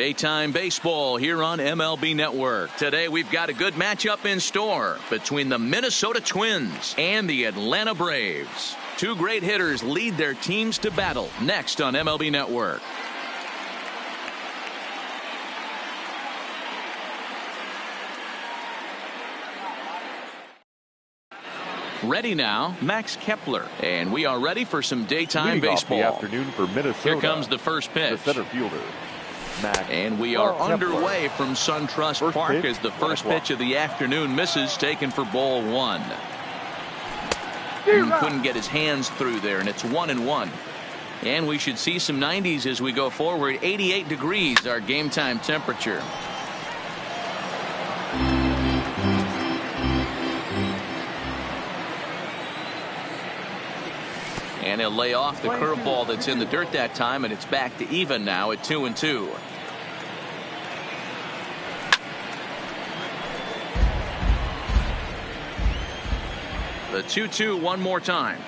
Daytime baseball here on MLB Network. Today we've got a good matchup in store between the Minnesota Twins and the Atlanta Braves. Two great hitters lead their teams to battle next on MLB Network. Ready now, Max Kepler, and we are ready for some daytime baseball. The afternoon for Minnesota. Here comes the first pitch. The center fielder, Max. And we are underway from SunTrust Park as the first pitch of the afternoon misses, taken for ball one. Couldn't get his hands through there, and it's 1-1. And we should see some 90s as we go forward. 88 degrees, our game time temperature. And he'll lay off the curveball that's in the dirt that time, and it's back to even now at 2-2. The 2-2 one more time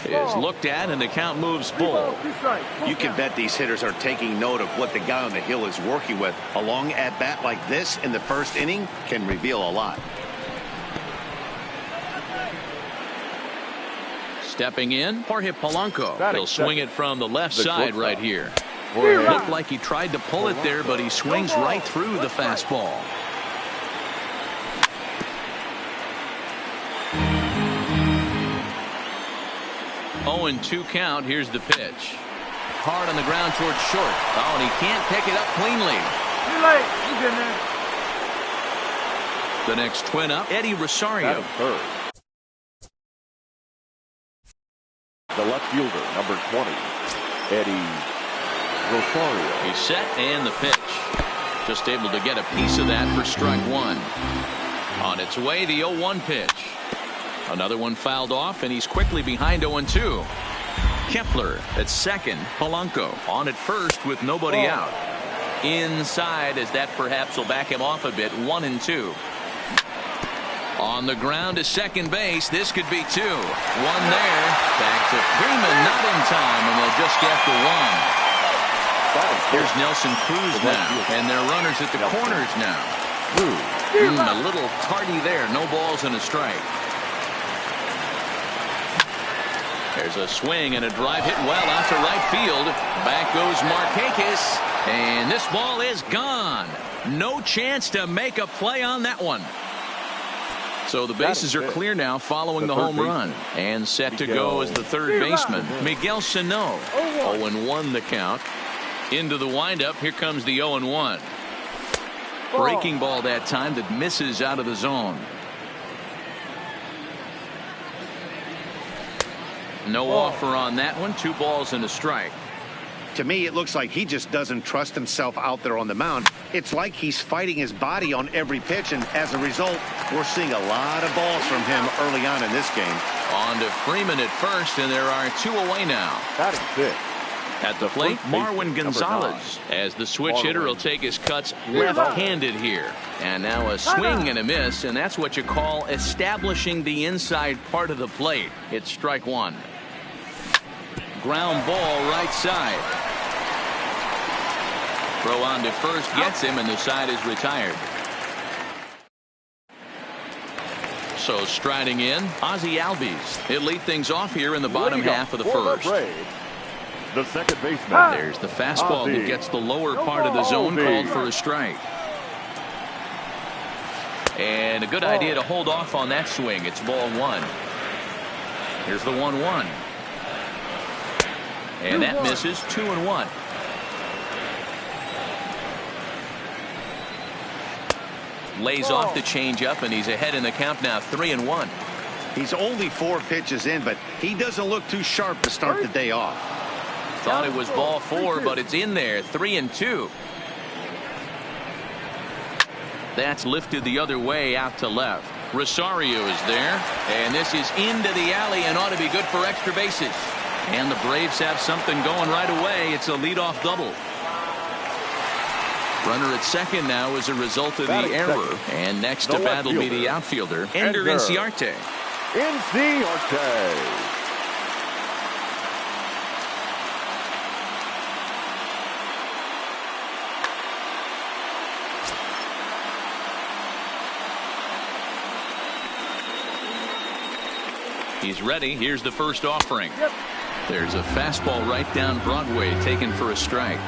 is looked at, and the count moves full. You can bet these hitters are taking note of what the guy on the hill is working with. A long at bat like this in the first inning can reveal a lot. Stepping in, Jorge Polanco. He'll swing it from the left side right here. Looked like he tried to pull it there, but he swings right through the fastball. Oh, and 2 count. Here's the pitch. Hard on the ground towards short. Oh, and he can't pick it up cleanly. Too late. He's in there. The next twin up, Eddie Rosario. Third. The left fielder, number 20, Eddie Rosario. He's set, and the pitch. Just able to get a piece of that for strike one. On its way, the 0-1 pitch. Another one fouled off, and he's quickly behind 0-2. Kepler at second. Polanco on at first with nobody out. Inside, as that perhaps will back him off a bit. 1-2. On the ground to second base. This could be 2. One there. Back to Freeman, not in time, and they'll just get the 1. Here's Nelson Cruz now, and they're runners at the corners now. A little tardy there. No balls and a strike. There's a swing and a drive hit well out to right field. Back goes Markakis, and this ball is gone. No chance to make a play on that one. So the bases are clear now following the home run. And set to go as the third baseman, Miguel Sano. 0-1 the count. Into the windup. Here comes the 0-1. Breaking ball that time that misses out of the zone. No offer on that one. 2 balls and a strike. To me, it looks like he just doesn't trust himself out there on the mound. It's like he's fighting his body on every pitch, and as a result, we're seeing a lot of balls from him early on in this game. On to Freeman at first, and there are 2 away now. At the plate, Marwin Gonzalez, as the switch hitter will take his cuts left-handed here. And now a swing and a miss, and that's what you call establishing the inside part of the plate. It's strike one. Ground ball right side. Throw on to first gets him, and the side is retired. So striding in, Ozzie Albies. He'll lead things off here in the bottom half of the first. The second baseman. There's the fastball that gets the lower part of the zone, called for a strike. And a good idea to hold off on that swing. It's ball 1. Here's the 1-1. And that misses. 2-1. Lays off the changeup, and he's ahead in the count now. 3-1. He's only 4 pitches in, but he doesn't look too sharp to start the day off. Thought it was ball 4, but it's in there. 3-2. That's lifted the other way out to left. Rosario is there, and this is into the alley and ought to be good for extra bases. And the Braves have something going right away. It's a leadoff double. Runner at second now as a result of the error. And next to bat will be the outfielder, Ender Inciarte. He's ready. Here's the first offering. There's a fastball right down Broadway taken for a strike.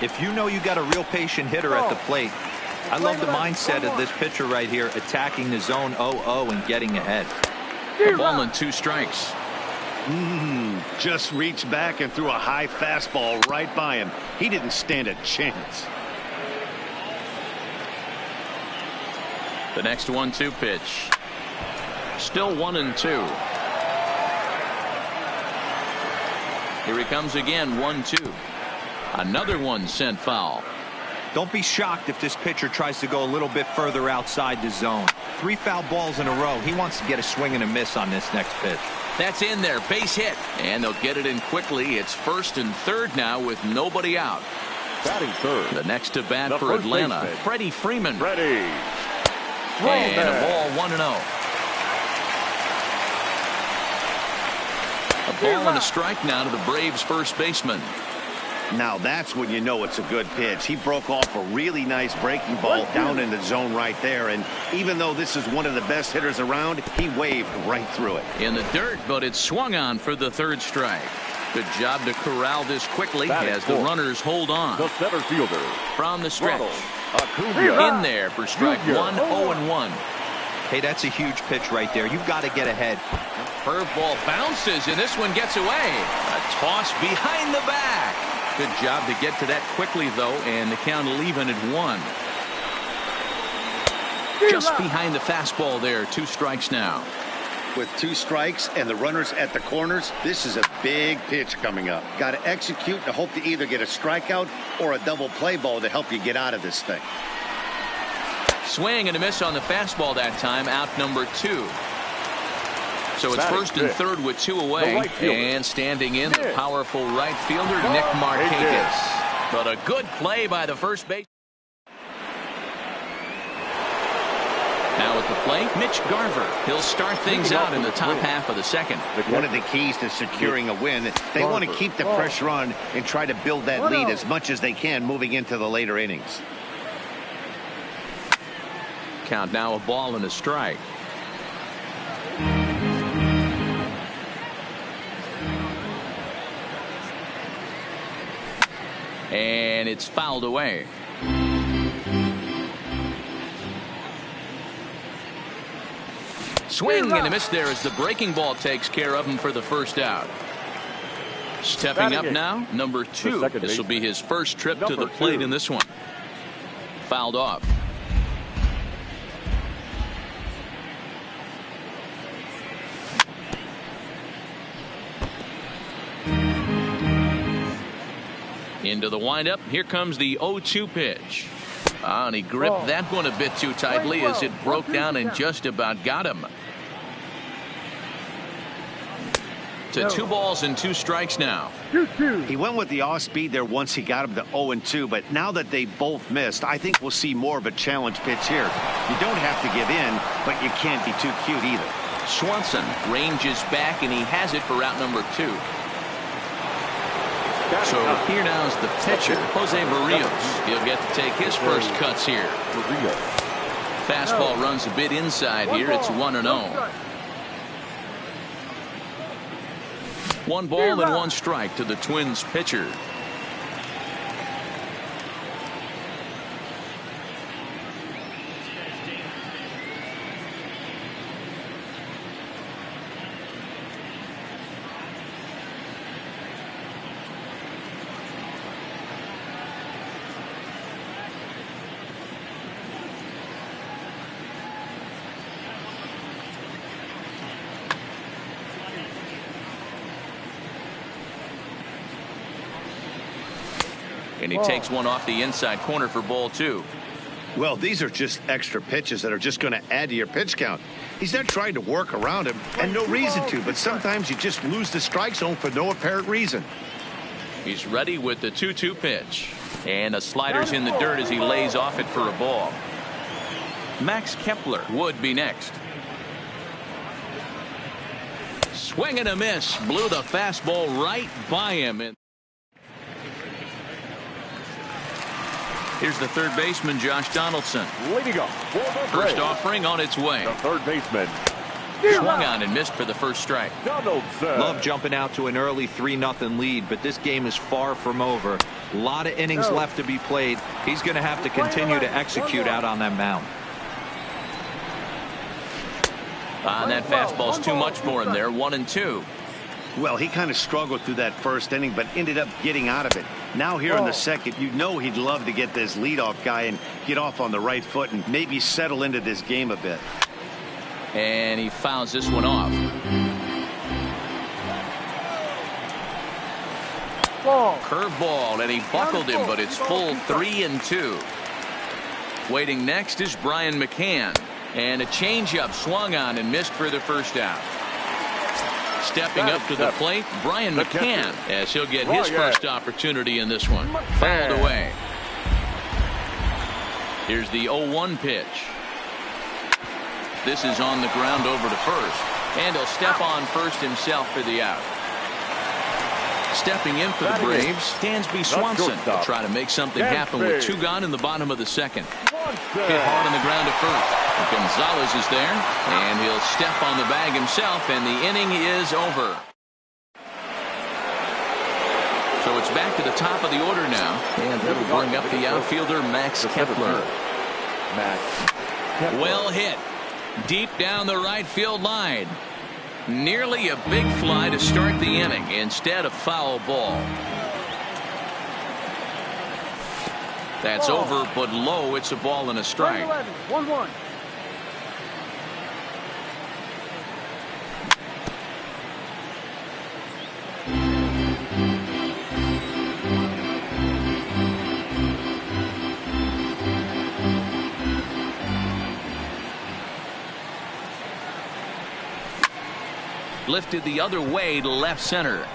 If you know you got a real patient hitter at the plate, I love the mindset of this pitcher right here, attacking the zone 0-0 and getting ahead. A ball and 2 strikes. Just reached back and threw a high fastball right by him. He didn't stand a chance. The next 1-2 pitch. Still 1-2. Here he comes again, 1-2. Another one sent foul. Don't be shocked if this pitcher tries to go a little bit further outside the zone. 3 foul balls in a row. He wants to get a swing and a miss on this next pitch. That's in there, base hit, and they'll get it in quickly. It's 1st and 3rd now with nobody out. Batting third. The next to bat The for first Atlanta, baseman. Freddie Freeman. Ready. And a ball, 1-0. A ball and a strike now to the Braves' first baseman. Now that's when you know it's a good pitch. He broke off a really nice breaking ball down in the zone right there. And even though this is one of the best hitters around, he waved right through it. In the dirt, but it's swung on for the 3rd strike. Good job to corral this quickly as the runners hold on. The center fielder. From the stretch. Acuna. In there for strike 1, 0-1. Hey, that's a huge pitch right there. You've got to get ahead. Curveball bounces, and this one gets away. A toss behind the back. Good job to get to that quickly, though, and the count will even at 1. Just behind the fastball there. 2 strikes now. With 2 strikes and the runners at the corners, this is a big pitch coming up. Got to execute to hope to either get a strikeout or a double play ball to help you get out of this thing. Swing and a miss on the fastball that time. Out number 2. So it's Batting 1st and 3rd with 2 away. right fielder. And standing in, the powerful right fielder, Nick Markakis. But a good play by the first base. Now at the plate, Mitch Garver. He'll start things out in the top half of the 2nd. One of the keys to securing a win, they want to keep the pressure on and try to build that lead as much as they can moving into the later innings. Count now a ball and a strike. And it's fouled away. Swing and a miss there as the breaking ball takes care of him for the first out. Stepping up now, number 2. This will be his first trip to the plate in this one. Fouled off. Into the windup. Here comes the 0-2 pitch. And he gripped that one a bit too tightly as it broke down and just about got him. To 2 balls and 2 strikes now. He went with the off speed there once he got him to 0-2, but now that they both missed, I think we'll see more of a challenge pitch here. You don't have to give in, but you can't be too cute either. Swanson ranges back, and he has it for out number 2. So here now is the pitcher, Jose Barrios. He'll get to take his first cuts here. Fastball runs a bit inside here. It's 1-0. 1 ball and 1 strike to the Twins pitcher. And he takes one off the inside corner for ball 2. Well, these are just extra pitches that are just going to add to your pitch count. He's not trying to work around him, and no reason to, but sometimes you just lose the strike zone for no apparent reason. He's ready with the 2-2 pitch. And the slider's in the dirt as he lays off it for a ball. Max Kepler would be next. Swing and a miss. Blew the fastball right by him. Here's the third baseman, Josh Donaldson. Leading up for the First Braves, offering on its way. the third baseman, Swung on and missed for the first strike. Love jumping out to an early 3-0 lead, but this game is far from over. A lot of innings left to be played. He's going to have to continue to execute out on that mound. That fastball's too much for him there. 1-2. Well, he kind of struggled through that first inning, but ended up getting out of it. Now here in the second, you know he'd love to get this leadoff guy and get off on the right foot and maybe settle into this game a bit. And he fouls this one off. Curveball, and he buckled him, but it's full 3-2. Waiting next is Brian McCann. And a changeup swung on and missed for the first out. Stepping up to the plate, Brian McCann, as he'll get his first opportunity in this one. Fouled away. Here's the 0-1 pitch. This is on the ground over to first. And he'll step on first himself for the out. Stepping in for the Braves, Dansby Swanson will try to make something happen with 2 gone in the bottom of the second. Hit hard on the ground at first. Gonzalez is there, and he'll step on the bag himself, and the inning is over. So it's back to the top of the order now, and that'll bring up the outfielder Max Kepler. Well hit, deep down the right field line. Nearly a big fly to start the inning instead of foul ball. That's over, but low. It's a ball and a strike. 1-1. Lifted the other way to left center.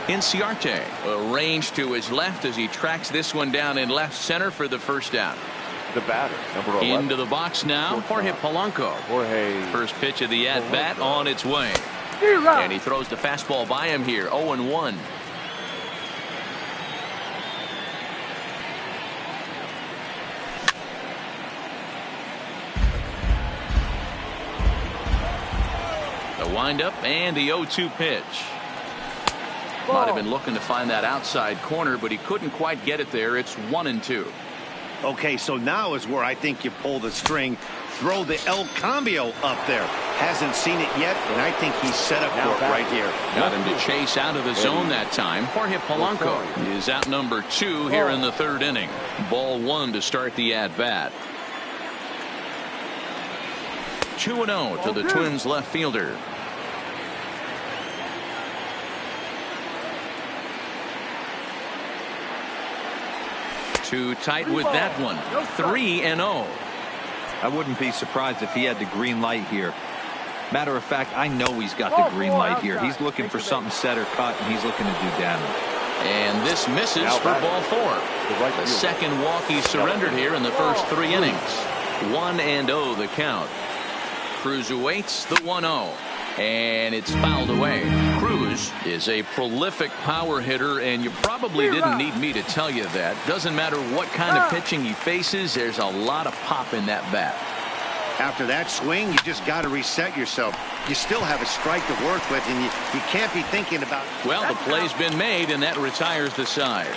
Inciarte arranged to his left as he tracks this one down in left center for the first out. The batter, number 11. Into the box now, Jorge Polanco. First pitch of the at-bat on its way. And he throws the fastball by him here, 0-1. The windup and the 0-2 pitch. Might have been looking to find that outside corner, but he couldn't quite get it there. It's 1-2. Okay, so now is where I think you pull the string. Throw the El Cambio up there. Hasn't seen it yet, and I think he's set up for it right here. Got him to chase out of the zone that time. Jorge Polanco is out number 2 here in the third inning. Ball 1 to start the at-bat. 2-0 to the Twins left fielder. Too tight with that one. 3-0. I wouldn't be surprised if he had the green light here. Matter of fact, I know he's got the green light here. He's looking for something set or cut, and he's looking to do damage. And this misses for ball 4. The second walk he surrendered here in the first 3 innings. 1-0 the count. Cruz awaits the 1-0. And it's fouled away. Cruz is a prolific power hitter, and you probably didn't need me to tell you that. Doesn't matter what kind of pitching he faces, there's a lot of pop in that bat. After that swing, you just got to reset yourself. You still have a strike to work with, and you can't be thinking about... Well, the play's been made, and that retires the side.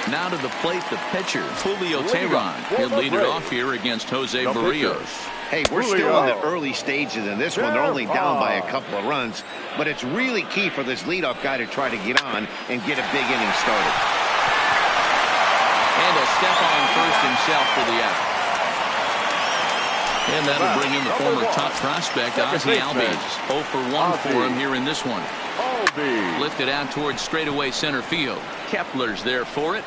Now to the plate, the pitcher, Julio Teheran. He'll lead it off here against Jose Barrios. Hey, we're still in the early stages in this one. They're only down by a couple of runs, but it's really key for this leadoff guy to try to get on and get a big inning started. And he'll step on first himself for the out. And that'll bring in the former top prospect, Ozzie Albies. 0 for 1 for him here in this one. Lifted out towards straightaway center field. Kepler's there for it.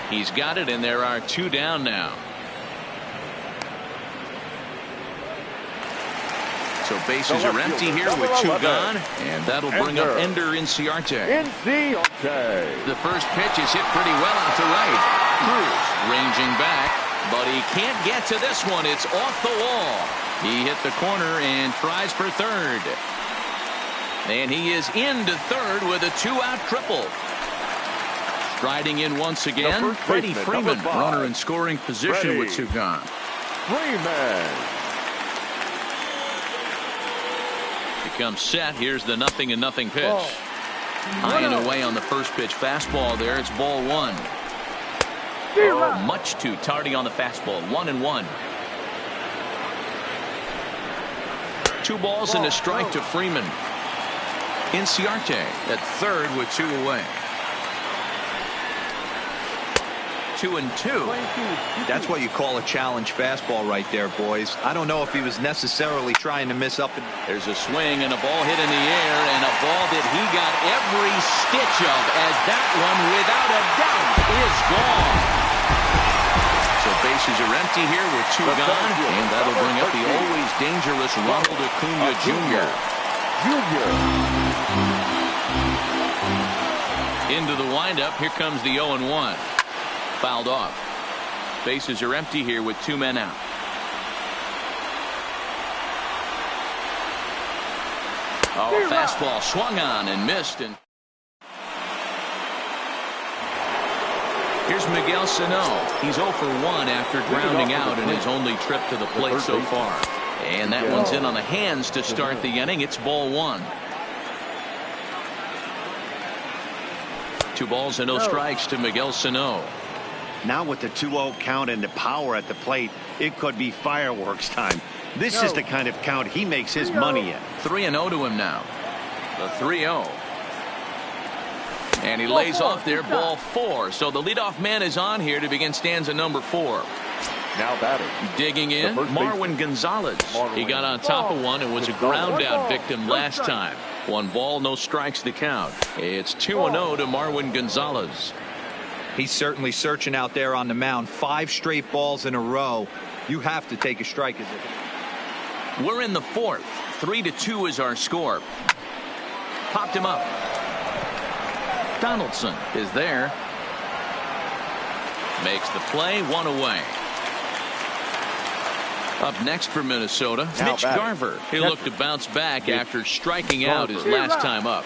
He's got it, and there are 2 down now. So bases are empty here with 2 gone, and that'll bring up Ender Inciarte. The first pitch is hit pretty well out to right. Cruz ranging back, but he can't get to this one. It's off the wall. He hit the corner and tries for third. And he is into third with a 2-out triple. Striding in once again, Freddie Freeman, runner in scoring position with two gone. Freeman. Becomes set. Here's the 0-0 pitch. High and away on the first pitch fastball there. It's ball one. Much too tardy on the fastball. 1-1. 2 balls and a strike to Freeman. Inciarte at third with 2 away. 2-2. That's what you call a challenge fastball right there, boys. I don't know if he was necessarily trying to miss up. There's a swing and a ball hit in the air, and a ball that he got every stitch of, as that one, without a doubt, is gone. So bases are empty here with 2 gone, and that'll bring up the always dangerous Ronald Acuna Jr. Into the windup. Here comes the 0-1. Fouled off. Bases are empty here with 2 men out. Oh, fastball swung on and missed. And here's Miguel Sano. He's 0 for 1 after grounding out in his only trip to the plate so far. And that one's in on the hands to start the inning. It's ball 1. 2 balls and no strikes to Miguel Sano. Now with the 2-0 count and the power at the plate, it could be fireworks time. This is the kind of count he makes his money in. 3-0 to him now. The 3-0. And he lays off there, ball 4. So the leadoff man is on here to begin stanza number 4. Now batting. Digging in, Marwin Gonzalez. He got on top of one and was a ground out victim last time. 1 ball, no strikes the count. It's 2-0 to Marwin Gonzalez. He's certainly searching out there on the mound. 5 straight balls in a row. You have to take a strike. We're in the 4th. 3-2 is our score. Popped him up. Donaldson is there. Makes the play. 1 away. Up next for Minnesota, Mitch Garver. He looked to bounce back after striking out his last time up.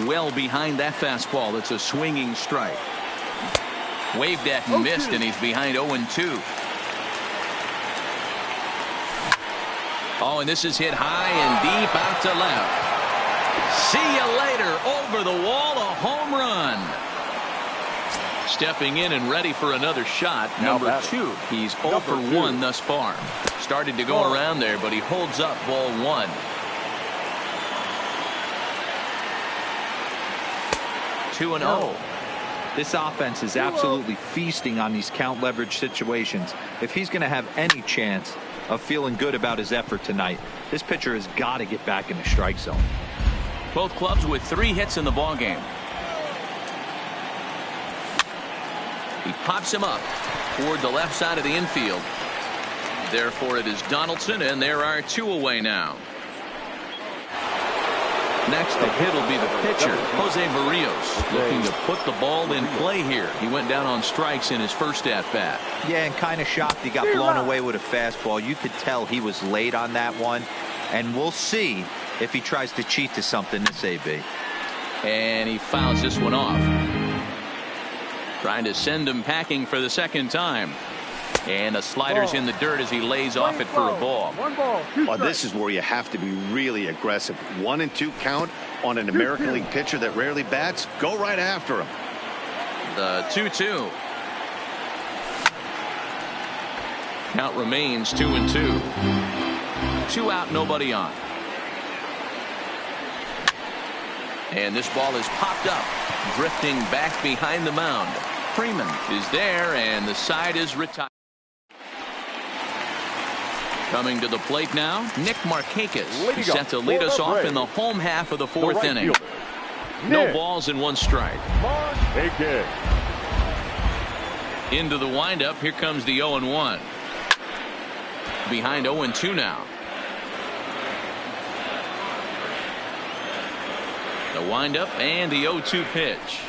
Well behind that fastball. It's a swinging strike. Waved at and missed, and he's behind 0-2. Oh, and this is hit high and deep out to left. See you later. Over the wall, a home run. Stepping in and ready for another shot. Number 2. He's 0 for 1 thus far. Started to go around there, but he holds up ball 1. 2-0. This offense is absolutely feasting on these count leverage situations. If he's going to have any chance of feeling good about his effort tonight, this pitcher has got to get back in the strike zone. Both clubs with 3 hits in the ballgame. He pops him up toward the left side of the infield. Therefore, it is Donaldson, and there are 2 away now. Next, the hit will be the pitcher, Jose Barrios, looking to put the ball in play here. He went down on strikes in his first at-bat. Yeah, and kind of shocked he got blown away with a fastball. You could tell he was late on that one, and we'll see if he tries to cheat to something this AB. And he fouls this one off. Trying to send him packing for the second time. And the slider's in the dirt as he lays off it for a ball. 1 ball, 2 Well, this is where you have to be really aggressive. 1-2 count on an American League pitcher that rarely bats. Go right after him. The 2-2. Count remains 2-2. 2 out, nobody on. And this ball is popped up, drifting back behind the mound. Freeman is there, and the side is retired. Coming to the plate now, Nick Markakis. He's set to lead us off in the home half of the 4th inning. No balls and 1 strike. Into the windup. Here comes the 0-1. Behind 0-2 now. The windup and the 0-2 pitch.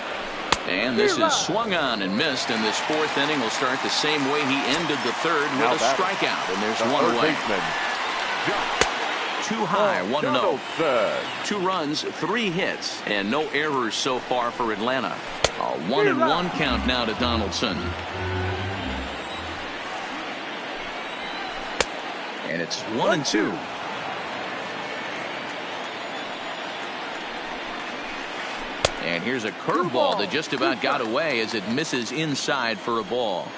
And this is swung on and missed, and this 4th inning will start the same way he ended the 3rd with a strikeout, and there's 1 away. Too high, 1-0. 2 runs, 3 hits, and no errors so far for Atlanta. A 1-1 count now to Donaldson. And it's 1-2. And here's a curveball that just about got away as it misses inside for a ball.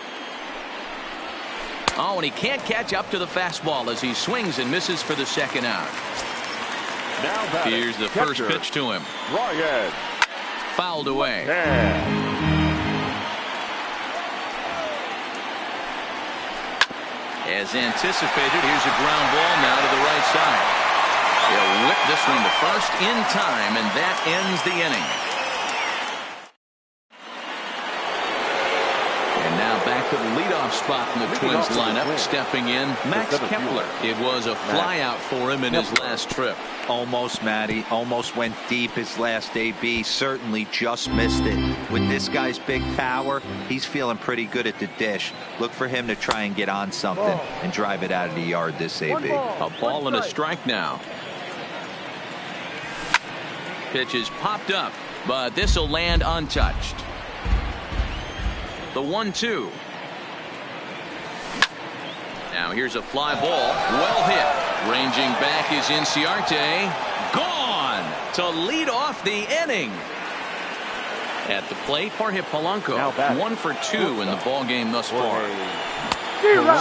Oh, and he can't catch up to the fastball as he swings and misses for the second out. Now here's the first pitch to him. Ryan. Fouled away. As anticipated, here's a ground ball now to the right side. He'll whip this one to first in time, and that ends the inning. And now back to the leadoff spot in the Twins lineup. Stepping in, Max Kepler. It was a flyout for him in his last trip. Almost, Matty. Almost went deep his last AB. Certainly just missed it. With this guy's big power, he's feeling pretty good at the dish. Look for him to try and get on something and drive it out of the yard this AB. A ball and a strike now. Pitch is popped up, but this will land untouched. The 1-2. Now here's a fly ball. Well hit. Ranging back is Inciarte. Gone to lead off the inning. At the plate, Jorge Polanco. 1 for 2 in the ball game thus far.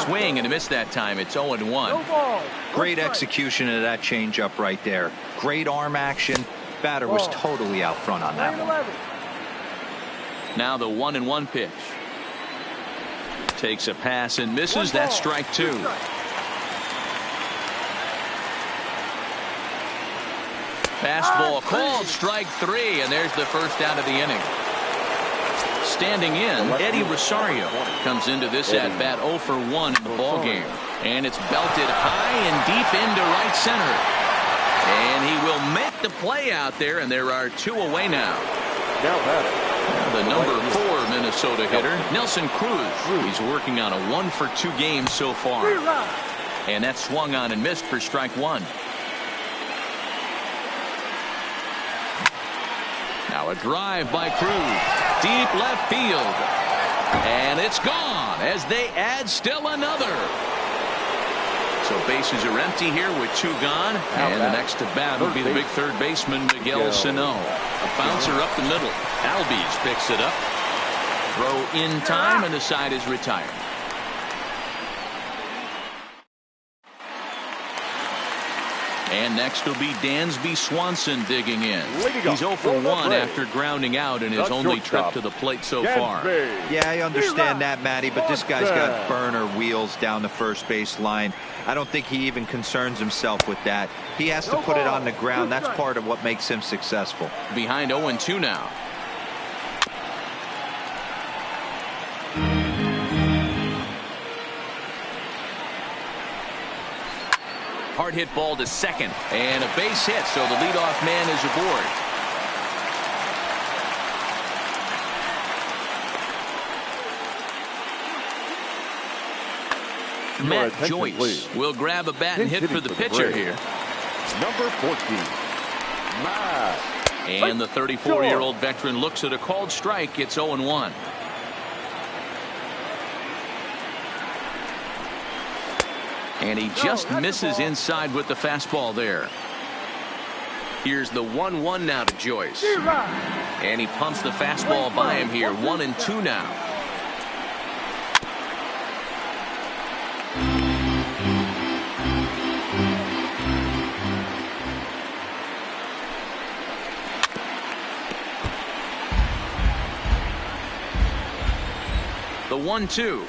Swing and a miss that time. It's 0-1. Great execution of that changeup right there. Great arm action. Batter was totally out front on that one. Now the 1-1 pitch. Takes a pass and misses. That's strike 2. Fastball called strike 3, and there's the first out of the inning. Standing in, Eddie Rosario comes into this at bat 0 for 1 in the ball game, and it's belted high and deep into right center, and he will make the play out there, and there are 2 away now. The number 4 Minnesota hitter, Nelson Cruz. He's working on a 1 for 2 game so far. And that swung on and missed for strike 1. Now a drive by Cruz. Deep left field. And it's gone as they add still another. So bases are empty here with 2 gone. And the next to bat will be the big third baseman, Miguel Sano. A bouncer up the middle. Albies picks it up. Throw in time, and the side is retired. And next will be Dansby Swanson digging in. He's 0 for 1 after grounding out in his only trip to the plate so far. Yeah, I understand that, Matty, but this guy's got burner wheels down the first base line. I don't think he even concerns himself with that. He has to put it on the ground. That's part of what makes him successful. Behind 0-2 now. Hard hit ball to second, and a base hit, so the leadoff man is aboard. Matt Joyce will grab a bat and hit for the pitcher here. Number 14, Matt. And the 34-year-old veteran looks at a called strike. It's 0-1. And he just misses inside with the fastball there. Here's the 1-1 now to Joyce. And he pumps the fastball by him here. 1-2 now. The 1-2.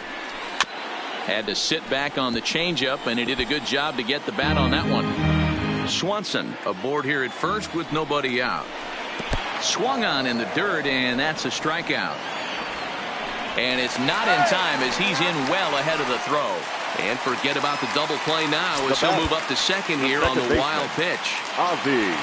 Had to sit back on the changeup, and he did a good job to get the bat on that one. Swanson aboard here at first with nobody out. Swung on in the dirt, and that's a strikeout. And it's not in time as he's in well ahead of the throw. And forget about the double play now as he'll move up to second here on the wild pitch. Albi.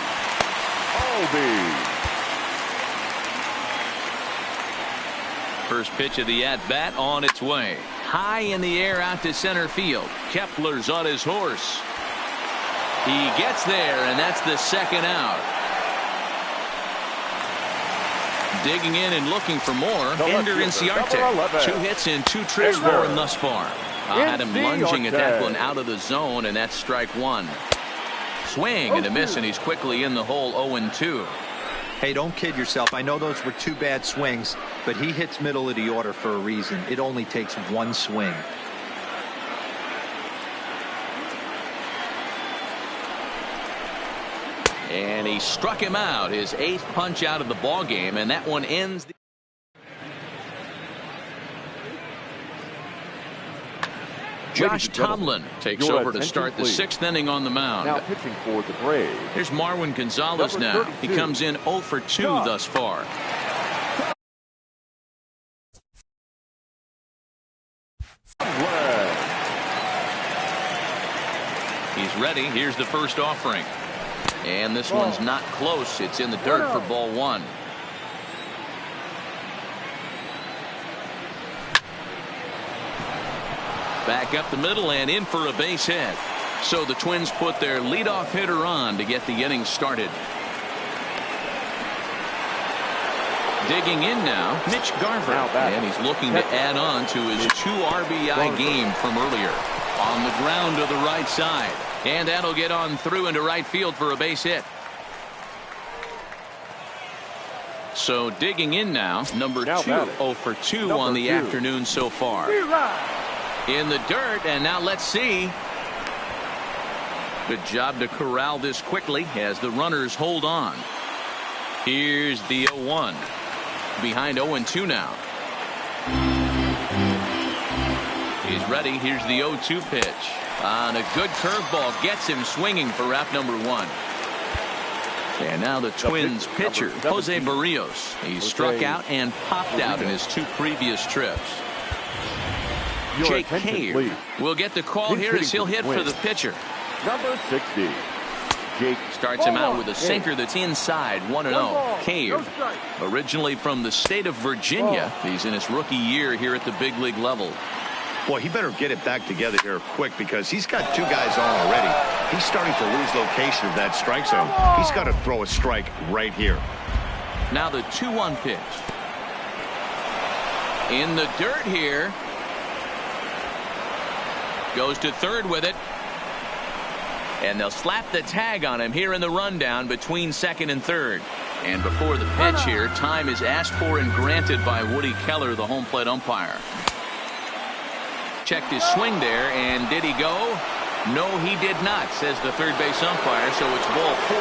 First pitch of the at-bat on its way. High in the air out to center field. Kepler's on his horse. He gets there, and that's the second out. Digging in and looking for more. The Ender left fielder, Inciarte. number 11. 2 hits and 2 trips for him thus far. Had him lunging at that one out of the zone, and that's strike 1. Swing and a miss, and he's quickly in the hole 0-2. Hey, don't kid yourself. I know those were 2 bad swings, but he hits middle of the order for a reason. It only takes 1 swing. And he struck him out, his 8th punch out of the ball game, and that one ends. Josh Tomlin takes over to start the 6th inning on the mound. Now pitching for the Braves. Here's Marwin Gonzalez Number now. 32. He comes in 0 for 2 thus far. He's ready. Here's the first offering. And this one's not close. It's in the dirt for ball 1. Back up the middle and in for a base hit. So the Twins put their leadoff hitter on to get the inning started. Digging in now, Mitch Garver. And he's looking to add on to his 2 RBI game from earlier. On the ground to the right side. And that'll get on through into right field for a base hit. So digging in now, number 2, 0 for 2 on the afternoon so far. In the dirt, and now let's see. Good job to corral this quickly as the runners hold on. Here's the 0-1. Behind 0-2 now. He's ready. Here's the 0-2 pitch. On a good curveball, gets him swinging for wrap number 1. And now the Twins pitcher, Jose Barrios. He struck out and popped out in his 2 previous trips. Jake Cave will get the call here as he'll hit for the pitcher. Number 60. Jake starts him out with a sinker that's inside 1-0. Cave, originally from the state of Virginia. He's in his rookie year here at the big league level. Boy, he better get it back together here quick because he's got 2 guys on already. He's starting to lose location of that strike zone. He's got to throw a strike right here. Now the 2-1 pitch. In the dirt here. Goes to third with it. And they'll slap the tag on him here in the rundown between second and third. And before the pitch here, time is asked for and granted by Woody Keller, the home plate umpire. Checked his swing there, and did he go? No, he did not, says the third base umpire, so it's ball 4.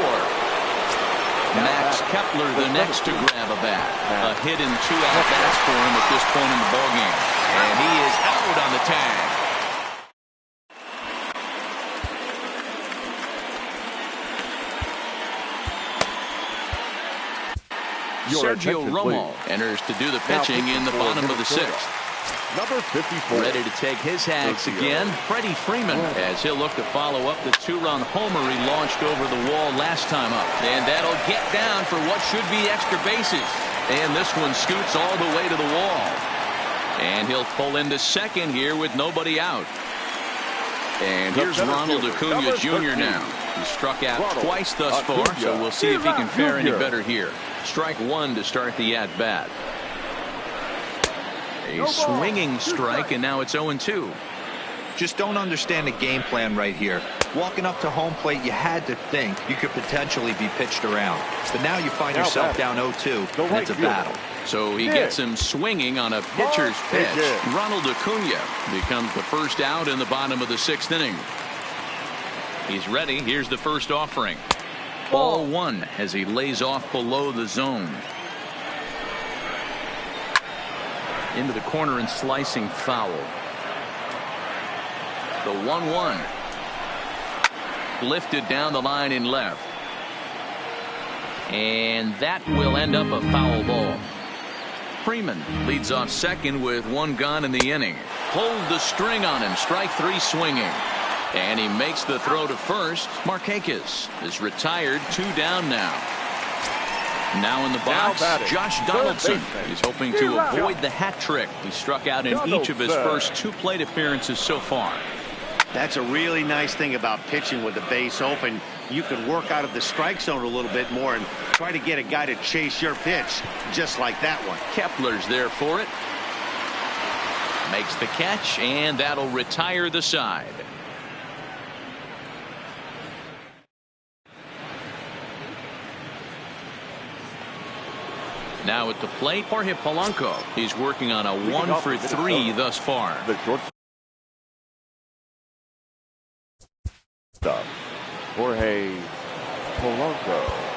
Max Kepler the next to grab a bat. A hit in 2 at-bats for him at this point in the ballgame. And he is out on the tag. Sergio Romo enters to do the pitching in the bottom of the 6th. Number 54. Ready to take his hacks again, Freddie Freeman, as he'll look to follow up the 2-run homer he launched over the wall last time up. And that'll get down for what should be extra bases. And this one scoots all the way to the wall. And he'll pull into second here with nobody out. And here's Ronald Acuna Jr. now. He struck out twice thus far, so we'll see if he can fare any better here. Strike 1 to start the at-bat. A swinging strike, and now it's 0-2. Just don't understand the game plan right here. Walking up to home plate, you had to think you could potentially be pitched around. But now you find yourself down 0-2, and it's a battle. So he gets him swinging on a pitcher's pitch. Ronald Acuna becomes the first out in the bottom of the 6th inning. He's ready. Here's the first offering. Ball 1 as he lays off below the zone. Into the corner and slicing foul. The 1-1. Lifted down the line in left. And that will end up a foul ball. Freeman leads off second with 1 gone in the inning. Pulled the string on him. Strike 3 swinging. And he makes the throw to first. Markakis is retired. 2 down now. Now in the box, Josh Donaldson. He's hoping to avoid the hat trick. He struck out in each of his first 2 plate appearances so far. That's a really nice thing about pitching with the base open. you can work out of the strike zone a little bit more and try to get a guy to chase your pitch just like that one. Kepler's there for it. Makes the catch, and that'll retire the side. Now at the plate, Jorge Polanco. He's working on a 1-for-3 thus far. The shortstop, Jorge Polanco.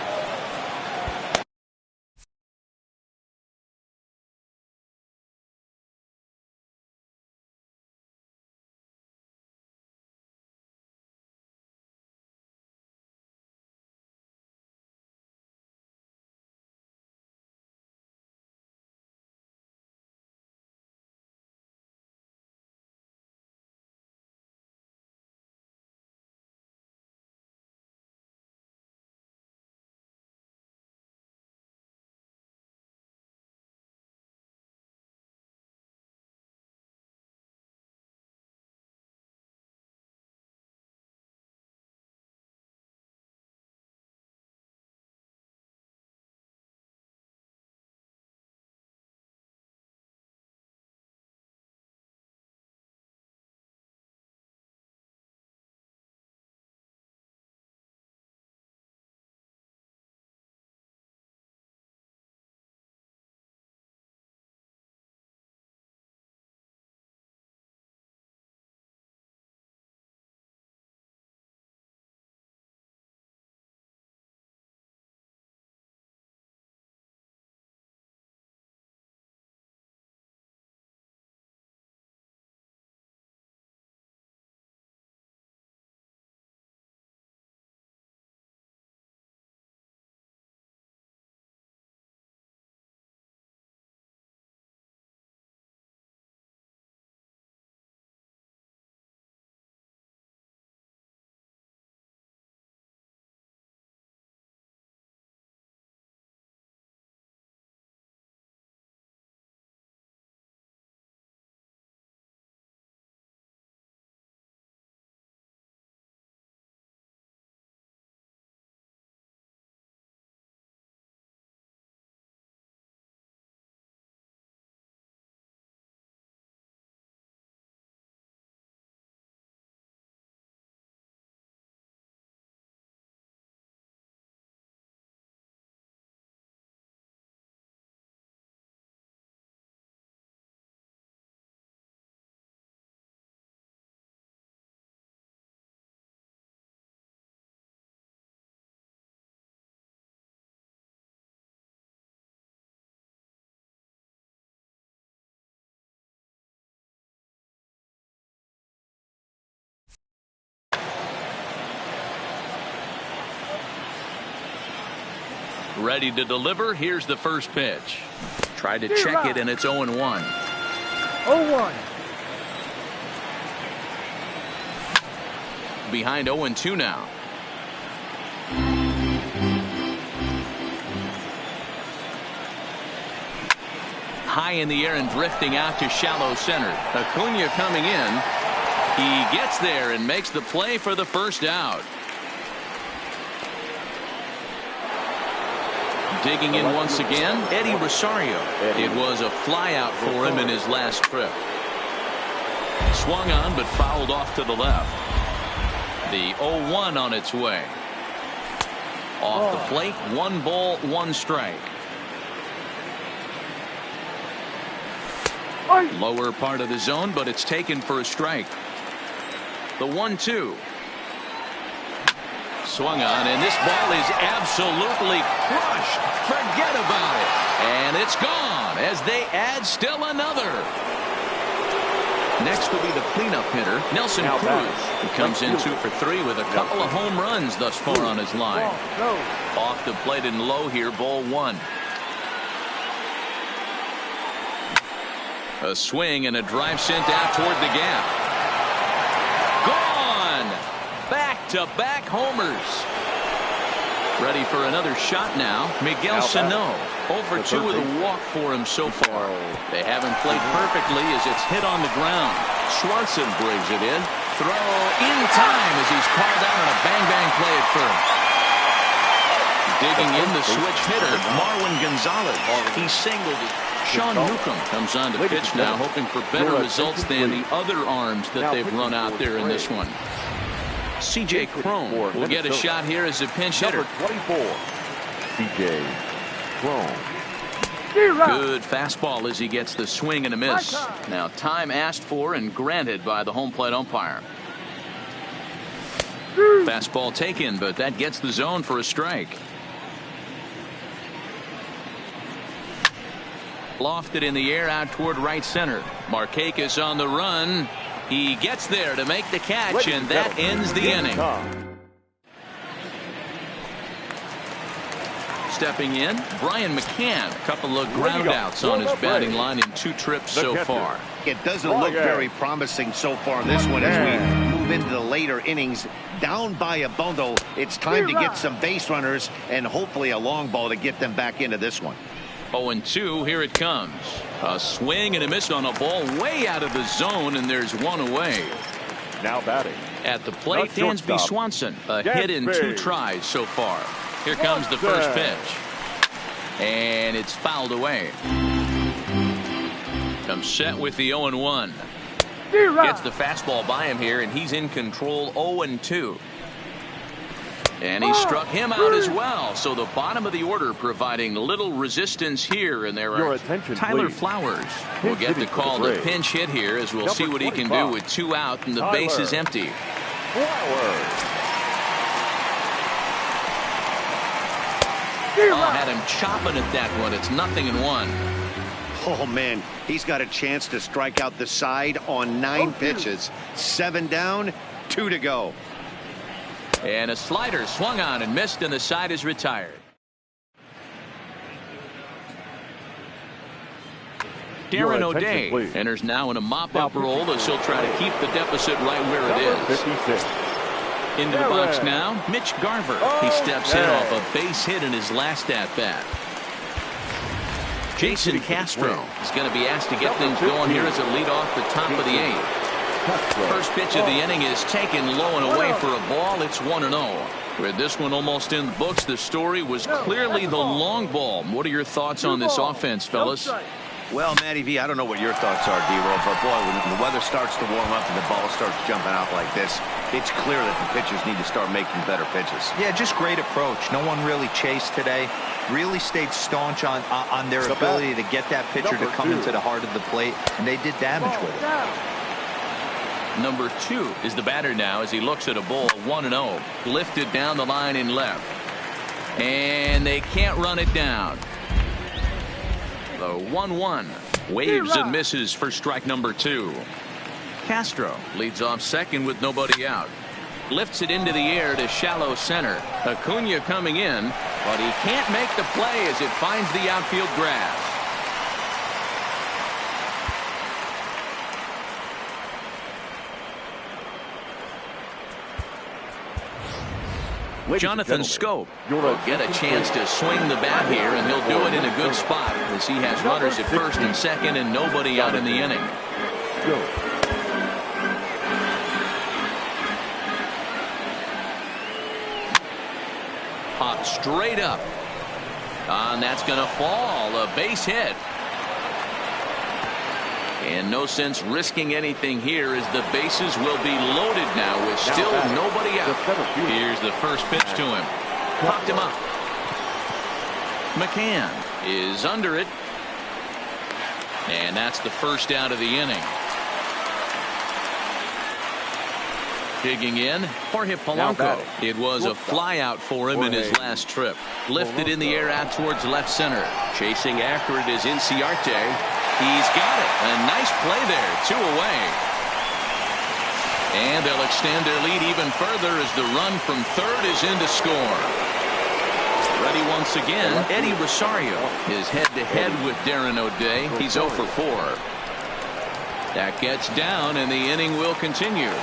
Ready to deliver. Here's the first pitch. Tried to check it, and it's 0-1. 0-1. Behind 0-2 now. High in the air and drifting out to shallow center. Acuna coming in. He gets there and makes the play for the first out. Digging in once again, Eddie Rosario. It was a flyout for him in his last trip. Swung on but fouled off to the left. The 0-1 on its way. Off the plate, 1 ball, 1 strike. Lower part of the zone, but it's taken for a strike. The 1-2. Swung on, and this ball is absolutely crushed. Forget about it. And it's gone as they add still another. Next will be the cleanup hitter, Nelson Cruz. He comes in 2 for 3 with a couple of home runs thus far on his line. Off the plate and low here, ball 1. A swing and a drive sent out toward the gap. Gone! Back-to-back homers. Ready for another shot now. Miguel Sano. 0 for 2 with a walk for him so far. They haven't played perfectly as it's hit on the ground. Swanson brings it in. throw in time as he's called out on a bang-bang play at first. Digging in the switch hitter, Marwin Gonzalez. He singled it. Sean Newcomb comes on to pitch now, hoping for better results than the other arms that they've run out there in this one. C.J. Cron will get a shot here as a pinch hitter. Number 24, C.J. Cron. Good fastball as he gets the swing and a miss. Now time asked for and granted by the home plate umpire. Fastball taken, but that gets the zone for a strike. Lofted in the air out toward right center. Markakis on the run. He gets there to make the catch, and that ends the inning. Stepping in, Brian McCann. A couple of ground outs on his batting line in 2 trips so far. It doesn't look very promising so far in this one as we move into the later innings. Down by a bundle, it's time to get some base runners and hopefully a long ball to get them back into this one. 0-2, here it comes. A swing and a miss on a ball way out of the zone, and there's one away. Now batting. At the plate, Dansby Swanson. A hit in 2 tries so far. Here comes the first pitch. And it's fouled away. Comes set with the 0-1. Gets the fastball by him here, and he's in control 0-2. And he struck him out as well. So the bottom of the order providing little resistance here. And there are Tyler Flowers will get the call to pinch hit here as we'll see what he can do with 2 out and the base is empty. Had him chopping at that one. It's 0-1. Oh, man, he's got a chance to strike out the side on 9 pitches. 7 down, 2 to go. And a slider swung on and missed, and the side is retired. Darren O'Day enters now in a mop-up role as he'll try to keep the deficit right where it is. 56. Into the box now, Mitch Garver. He steps in off a base hit in his last at-bat. Jason Castro is going to be asked to get things going here as a lead off the top of the 8th. First pitch of the inning is taken low and away for a ball. It's 1-0. With this one almost in the books, the story was clearly the long ball. What are your thoughts on this offense, fellas? Well, Matty V, I don't know what your thoughts are, D-Roll, but boy, when the weather starts to warm up and the ball starts jumping out like this, it's clear that the pitchers need to start making better pitches. Yeah, just great approach. No one really chased today. Really stayed staunch on their ability to get that pitcher to come into the heart of the plate, and they did damage with it. Number 2 is the batter now as he looks at a ball 1-0. Lifted down the line in left. And they can't run it down. The 1-1 waves and misses for strike number 2. Castro leads off second with nobody out. Lifts it into the air to shallow center. Acuna coming in, but he can't make the play as it finds the outfield grass. Jonathan Scope will get a chance to swing the bat here, and he'll do it in a good spot as he has runners at first and second and nobody out in the inning. Popped straight up. And that's going to fall. A base hit. And no sense risking anything here as the bases will be loaded now with still nobody out. Here's the first pitch to him. Popped him up. McCann is under it. And that's the first out of the inning. Digging in, Jorge Polanco. It was a fly out for him in his last trip. Lifted in the air out towards left center. Chasing after it is Inciarte. He's got it. A nice play there. 2 away. And they'll extend their lead even further as the run from third is in to score. Ready once again, Eddie Rosario is head-to-head with Darren O'Day. He's 0 for 4. That gets down, and the inning will continue.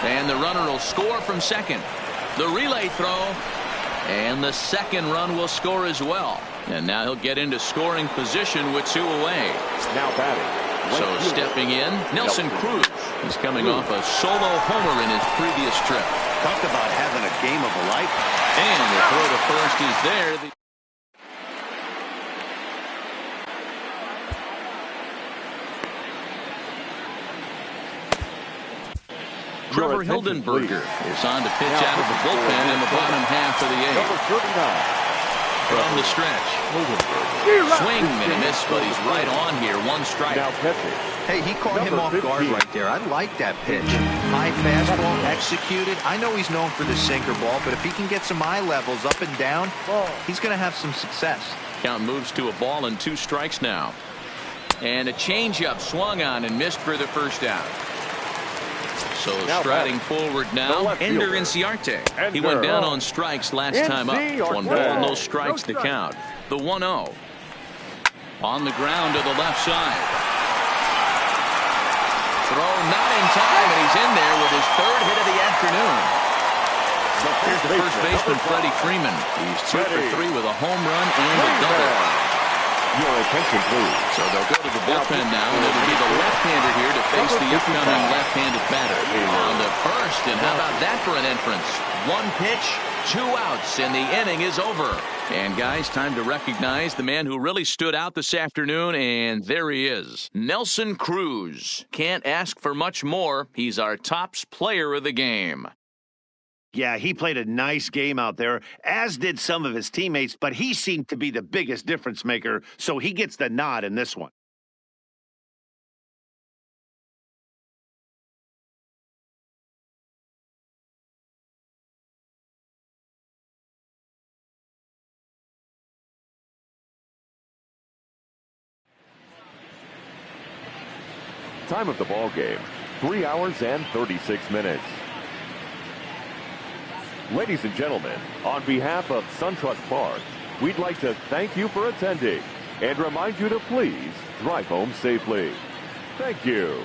And the runner will score from second. The relay throw. And the second run will score as well. And now he'll get into scoring position with 2 away. Now batting, So stepping in, Nelson Cruz. He's coming off a solo homer in his previous trip. Talk about having a game of a life. And the throw to first is there. Trevor Hildenberger is on to pitch out of the bullpen in the bottom half of the eighth. Number 39. From the stretch. Swing and a miss, but he's right on here. One strike. Now catching. Hey, he caught him off guard right there. I like that pitch. High fastball executed. I know he's known for the sinker ball, but if he can get some eye levels up and down, he's going to have some success. Count moves to a ball and 2 strikes now. And a changeup swung on and missed for the first out. So striding forward now, Ender Inciarte. He went down on strikes last time up. 1 ball, no strikes to count. The 1-0. On the ground to the left side. Throw not in time, and he's in there with his 3rd hit of the afternoon. Here's the first baseman, Freddie Freeman. He's 2 for 3 with a home run and a double. Your attention, please. So they'll go to the bullpen now, and it'll be the left-hander here to face the upcoming left-handed batter. On the first, and how about that for an entrance? 1 pitch, 2 outs, and the inning is over. And guys, time to recognize the man who really stood out this afternoon, and there he is. Nelson Cruz. Can't ask for much more. He's our tops player of the game. Yeah, he played a nice game out there, as did some of his teammates, but he seemed to be the biggest difference maker, so he gets the nod in this one. Time of the ball game, 3 hours and 36 minutes. Ladies and gentlemen, on behalf of SunTrust Park, we'd like to thank you for attending and remind you to please drive home safely. Thank you.